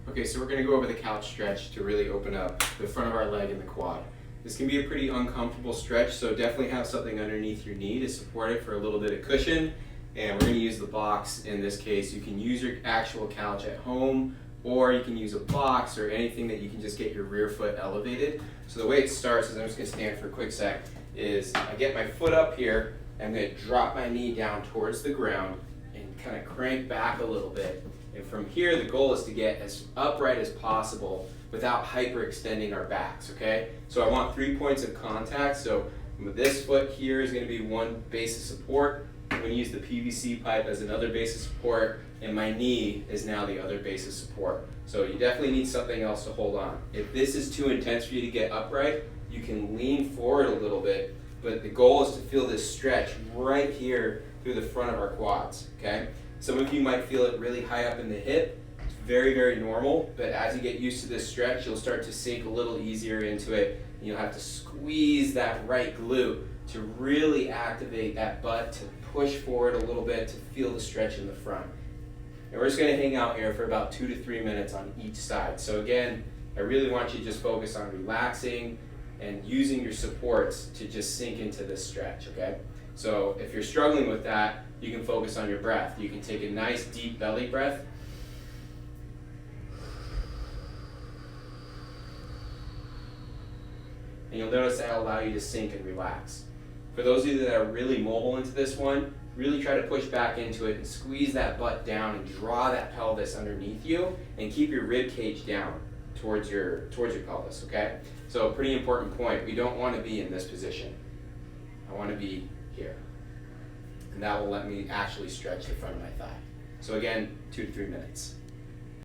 Okay, so we're going to go over the couch stretch to really open up the front of our leg and the quad. This can be a pretty uncomfortable stretch, so definitely have something underneath your knee to support it for a little bit of cushion. And we're going to use the box in this case. You can use your actual couch at home, or you can use a box or anything that you can just get your rear foot elevated. So the way it starts is, I'm just going to stand for a quick sec, is I get my foot up here, I'm going to drop my knee down towards the ground and kind of crank back a little bit. And from here, the goal is to get as upright as possible without hyperextending our backs, okay? So I want 3 points of contact. So this foot here is going to be one base of support. I'm going to use the PVC pipe as another base of support, and my knee is now the other base of support. So you definitely need something else to hold on. If this is too intense for you to get upright, you can lean forward a little bit, but the goal is to feel this stretch right here through the front of our quads, okay? Some of you might feel it really high up in the hip. It's very, very normal, but as you get used to this stretch, you'll start to sink a little easier into it. And you'll have to squeeze that right glute to really activate that butt, to push forward a little bit, to feel the stretch in the front. And we're just gonna hang out here for about 2 to 3 minutes on each side. So again, I really want you to just focus on relaxing and using your supports to just sink into this stretch, okay? So if you're struggling with that, you can focus on your breath. You can take a nice deep belly breath. And you'll notice that'll allow you to sink and relax. For those of you that are really mobile into this one, really try to push back into it and squeeze that butt down and draw that pelvis underneath you and keep your rib cage down towards your pelvis, okay? So a pretty important point. We don't want to be in this position. I want to be here. And that will let me actually stretch the front of my thigh. So again, 2 to 3 minutes.